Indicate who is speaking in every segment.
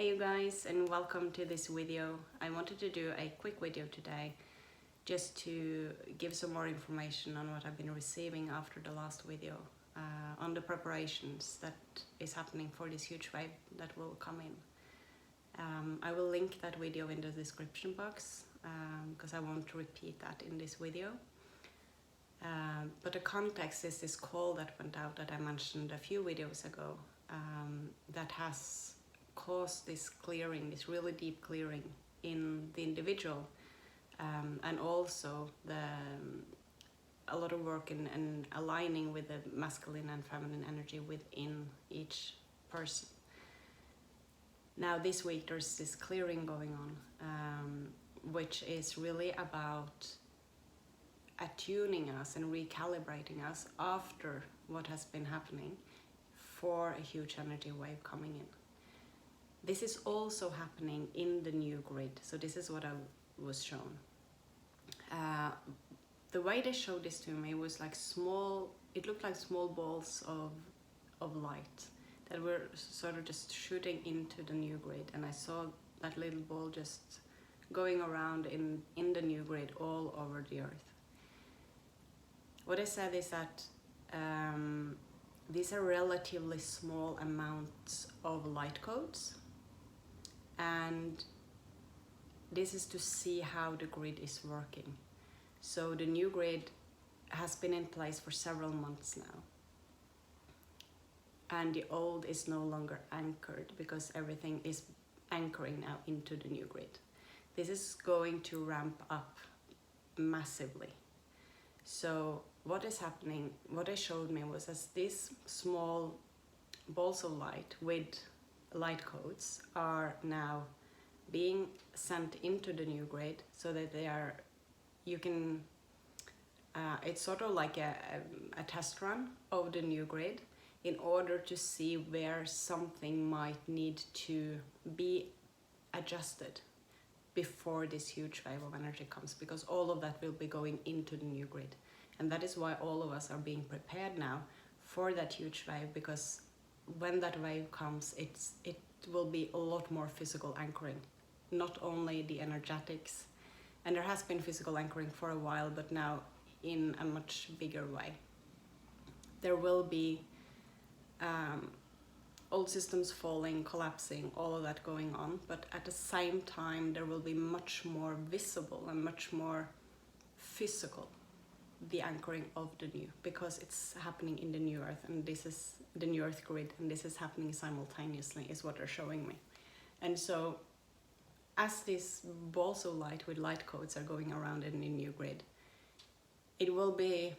Speaker 1: Hey you guys, and welcome to this video. I wanted to do a quick video today just to give some more information on what I've been receiving after the last video on the preparations that is happening for this huge wave that will come in. I will link that video in the description box because I won't repeat that in this video. But the context is this call that went out that I mentioned a few videos ago that has caused this clearing, this really deep clearing in the individual, and also a lot of work in aligning with the masculine and feminine energy within each person. Now this week there's this clearing going on, which is really about attuning us and recalibrating us after what has been happening for a huge energy wave coming in. This is also happening in the new grid, so this is what I was shown. The way they showed this to me was like it looked like small balls of light that were sort of just shooting into the new grid, and I saw that little ball just going around in the new grid all over the earth. What I said is that these are relatively small amounts of light codes, and this is to see how the grid is working. So the new grid has been in place for several months now, and the old is no longer anchored because everything is anchoring now into the new grid. This is going to ramp up massively. So what is happening, what they showed me was as these small balls of light with light codes are now being sent into the new grid, so that it's sort of like a test run of the new grid in order to see where something might need to be adjusted before this huge wave of energy comes, because all of that will be going into the new grid. And that is why all of us are being prepared now for that huge wave, because when that wave comes, it will be a lot more physical anchoring, not only the energetics, and there has been physical anchoring for a while, but now in a much bigger way. There will be old systems falling, collapsing, all of that going on, but at the same time there will be much more visible and much more physical the anchoring of the new, because it's happening in the new earth, and this is the new earth grid, and this is happening simultaneously is what they're showing me. And so as these balls of light with light codes are going around in the new grid, it will be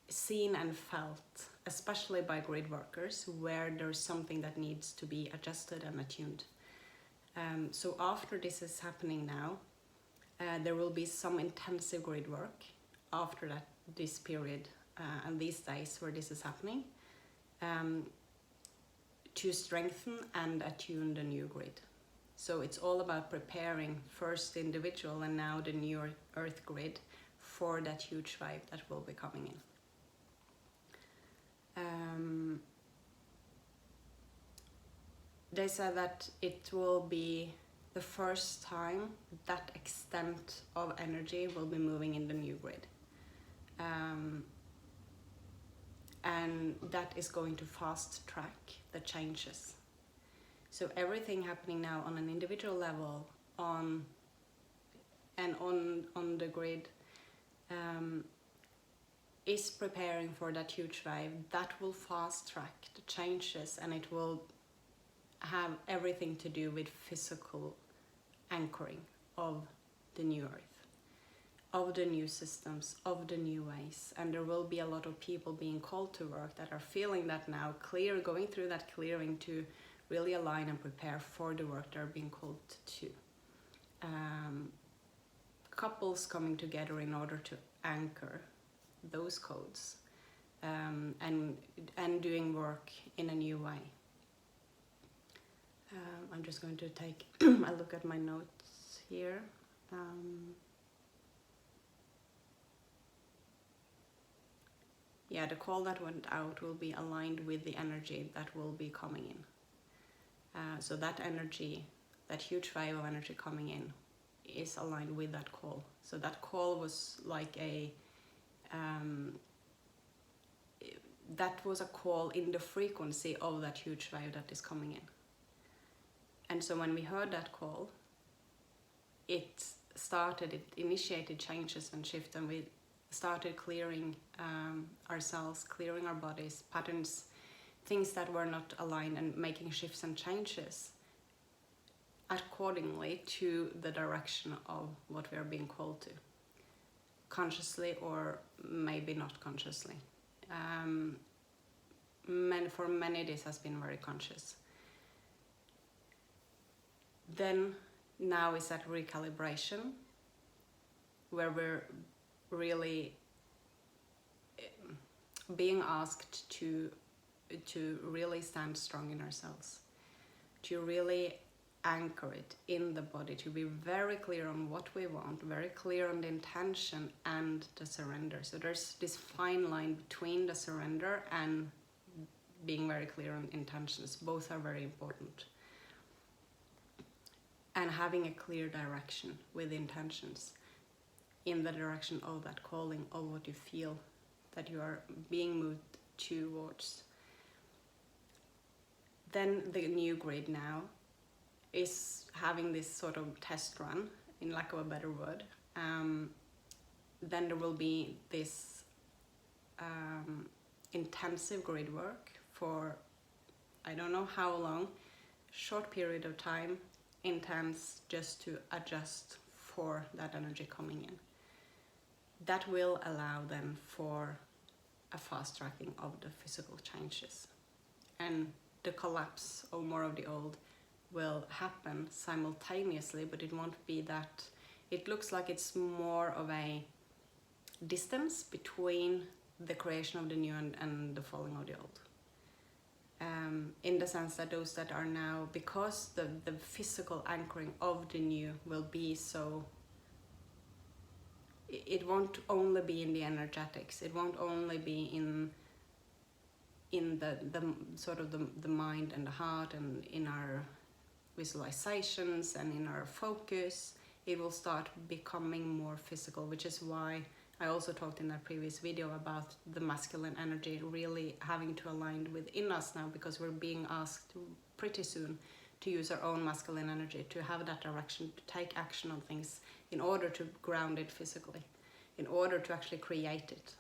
Speaker 1: seen and felt, especially by grid workers, where there's something that needs to be adjusted and attuned. So after this is happening now, there will be some intensive grid work after this period and these days where this is happening, to strengthen and attune the new grid. So it's all about preparing first the individual and now the new earth grid for that huge wave that will be coming in. They said that it will be the first time that extent of energy will be moving in the new grid. And that is going to fast track the changes. So everything happening now on an individual level on the grid is preparing for that huge wave that will fast track the changes, and it will have everything to do with physical anchoring of the new earth, of the new systems, of the new ways. And there will be a lot of people being called to work that are feeling that now, going through that clearing to really align and prepare for the work they're being called to. Couples coming together in order to anchor those codes, and doing work in a new way. I'm just going to take a look at my notes here. Yeah, the call that went out will be aligned with the energy that will be coming in. So that energy, that huge wave of energy coming in, is aligned with that call. So that call was like that was a call in the frequency of that huge wave that is coming in. And so when we heard that call, it initiated changes and shifts, and we started clearing ourselves, clearing our bodies, patterns, things that were not aligned, and making shifts and changes accordingly to the direction of what we are being called to, consciously or maybe not consciously. For many this has been very conscious. Then now is that recalibration, where we're really being asked to really stand strong in ourselves, to really anchor it in the body, to be very clear on what we want, very clear on the intention and the surrender. So there's this fine line between the surrender and being very clear on intentions. Both are very important. And having a clear direction with intentions in the direction of that calling, of what you feel that you are being moved towards. Then the new grid now is having this sort of test run, in lack of a better word. Then there will be this intensive grid work for I don't know how long, short period of time, intense, just to adjust for that energy coming in. That will allow then for a fast tracking of the physical changes, and the collapse of more of the old will happen simultaneously, but it won't be that. It looks like it's more of a distance between the creation of the new and the falling of the old. In the sense that those that are now, because the physical anchoring of the new will be so, it won't only be in the energetics, it won't only be in the sort of the mind and the heart and in our visualizations and in our focus. It will start becoming more physical, which is why I also talked in that previous video about the masculine energy really having to align within us now, because we're being asked pretty soon to use our own masculine energy, to have that direction, to take action on things in order to ground it physically, in order to actually create it.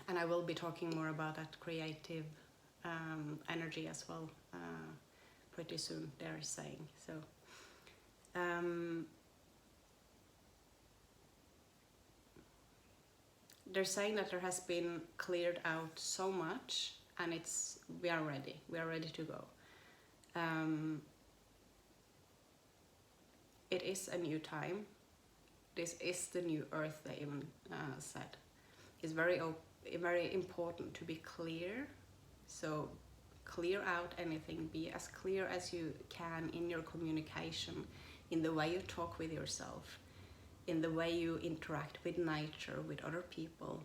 Speaker 1: And I will be talking more about that creative energy as well pretty soon, they're saying. So they're saying that there has been cleared out so much, and we are ready to go. It is a new time. This is the new earth, they even said. It's very important to be clear. So clear out anything, be as clear as you can in your communication, in the way you talk with yourself, in the way you interact with nature, with other people.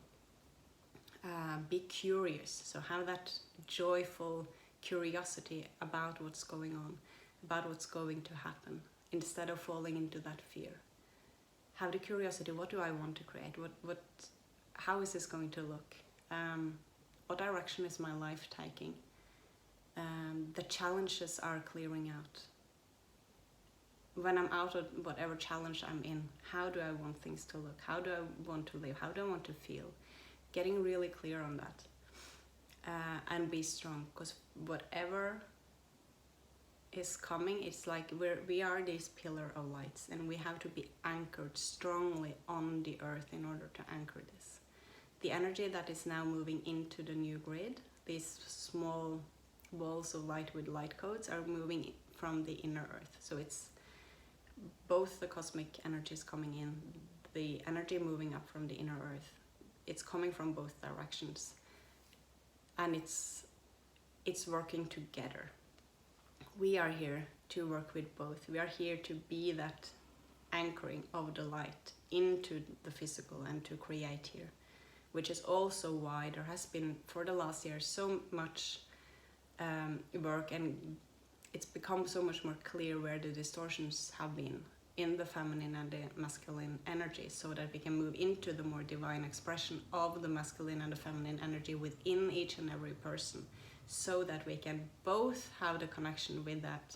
Speaker 1: Be curious, so have that joyful curiosity about what's going on, about what's going to happen, instead of falling into that fear. Have the curiosity, what do I want to create? How is this going to look? What direction is my life taking? The challenges are clearing out. When I'm out of whatever challenge I'm in, how do I want things to look? How do I want to live? How do I want to feel? Getting really clear on that. And be strong, because whatever is coming, it's like we are this pillar of lights, and we have to be anchored strongly on the earth in order to anchor this. The energy that is now moving into the new grid, these small balls of light with light codes, are moving from the inner earth. So it's both the cosmic energies coming in, the energy moving up from the inner earth. It's coming from both directions, and it's working together. We are here to work with both. We are here to be that anchoring of the light into the physical and to create here, which is also why there has been for the last year so much work, and it's become so much more clear where the distortions have been in the feminine and the masculine energy, so that we can move into the more divine expression of the masculine and the feminine energy within each and every person, so that we can both have the connection with that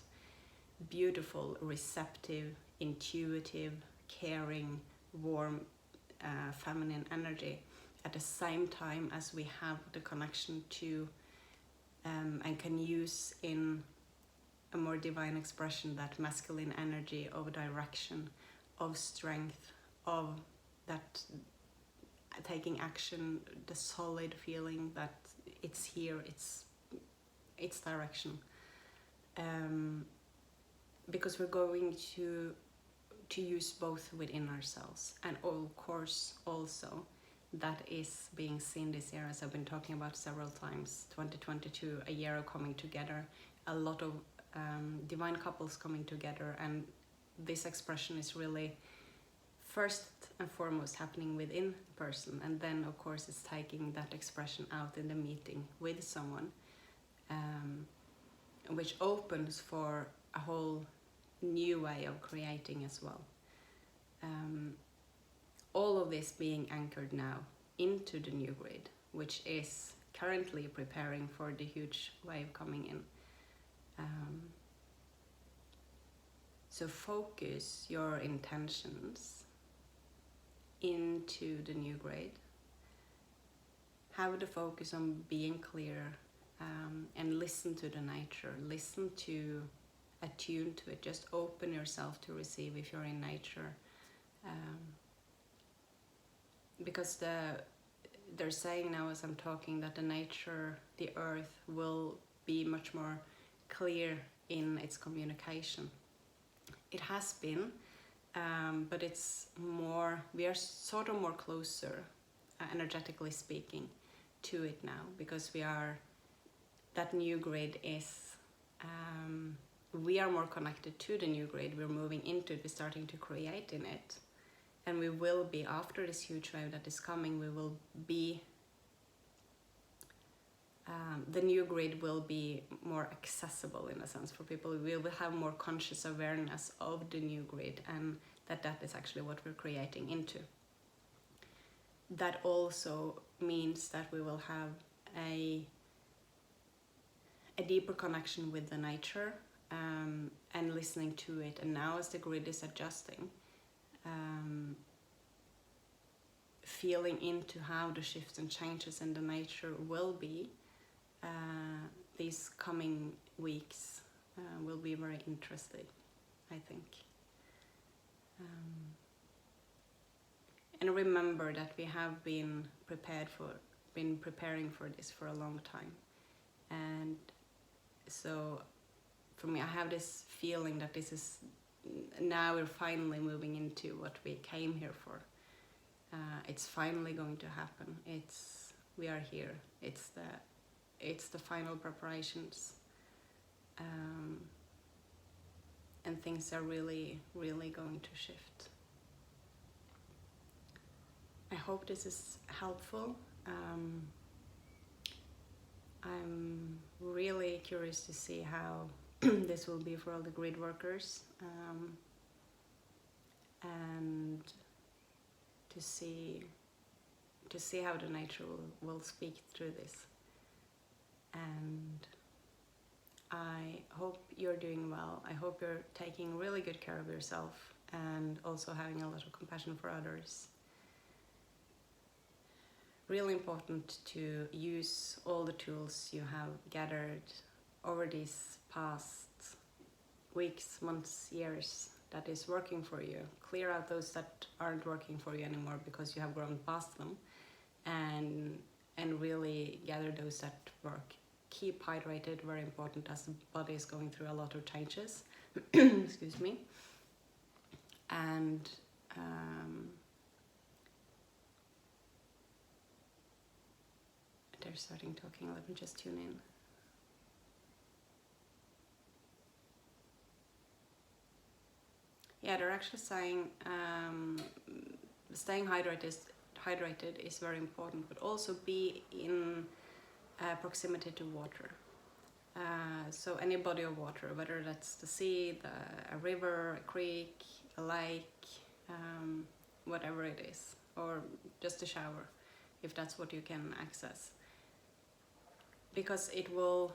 Speaker 1: beautiful, receptive, intuitive, caring, warm, feminine energy, at the same time as we have the connection to and can use in a more divine expression that masculine energy of direction, of strength, of that taking action, the solid feeling that it's here, it's direction. Because we're going to use both within ourselves, and of course also that is being seen this year, as I've been talking about several times. 2022, a year of coming together, a lot of divine couples coming together, and this expression is really first and foremost happening within the person, and then of course it's taking that expression out in the meeting with someone, which opens for a whole new way of creating as well. All of this being anchored now into the new grid, which is currently preparing for the huge wave coming in. So focus your intentions into the new grid. Have the focus on being clear, and listen to the nature. Listen to, attune to it. Just open yourself to receive if you're in nature. Because they're saying now as I'm talking that the nature, the earth, will be much more clear in its communication. It has been, but it's more, we are sort of more closer, energetically speaking, to it now, because we are, that new grid is, we are more connected to the new grid. We're moving into it, we're starting to create in it. And we will be, after this huge wave that is coming, we will be, the new grid will be more accessible in a sense for people. We will have more conscious awareness of the new grid, and that is actually what we're creating into. That also means that we will have a deeper connection with the nature, and listening to it. And now as the grid is adjusting, feeling into how the shifts and changes in the nature will be, these coming weeks will be very interesting, I think. And remember that we have been preparing for this for a long time. And so for me, I have this feeling that this is, now we're finally moving into what we came here for. It's finally going to happen. We are here. It's the final preparations, and things are really, really going to shift. I hope this is helpful. I'm really curious to see how this will be for all the grid workers, and to see how the nature will speak through this. And I hope you're doing well. I hope you're taking really good care of yourself, and also having a lot of compassion for others. Really important to use all the tools you have gathered over these past weeks, months, years that is working for you. Clear out those that aren't working for you anymore because you have grown past them, and really gather those that work. Keep hydrated, very important, as the body is going through a lot of changes. Excuse me. And they're starting talking. Let me just tune in. Yeah, they're actually saying staying hydrated is very important, but also be in proximity to water. So any body of water, whether that's the sea, a river, a creek, a lake, whatever it is, or just a shower, if that's what you can access. Because it will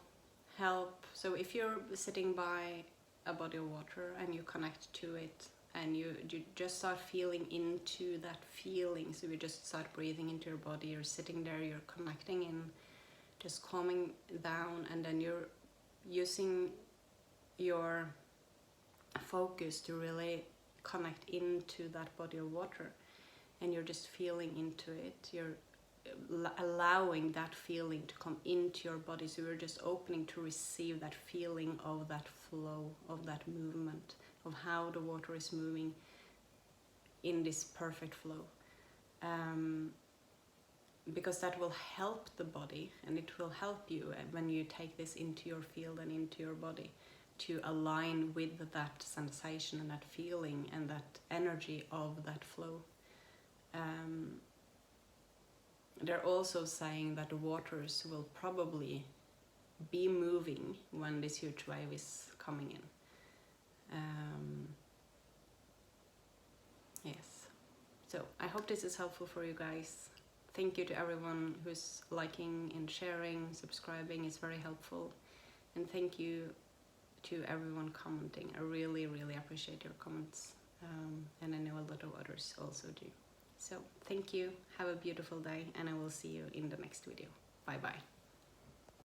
Speaker 1: help. So if you're sitting by a body of water and you connect to it, and you just start feeling into that feeling, so you just start breathing into your body, you're sitting there, you're connecting in, just calming down, and then you're using your focus to really connect into that body of water, and you're just feeling into it, you're allowing that feeling to come into your body, so you're just opening to receive that feeling of that flow, of that movement, of how the water is moving in this perfect flow, because that will help the body, and it will help you when you take this into your field and into your body, to align with that sensation and that feeling and that energy of that flow. They're also saying that the waters will probably be moving when this huge wave is coming in. Yes. So I hope this is helpful for you guys. Thank you to everyone who's liking and sharing, subscribing. It's very helpful. And thank you to everyone commenting. I really, really appreciate your comments. And I know a lot of others also do. So thank you. Have a beautiful day, and I will see you in the next video. Bye bye.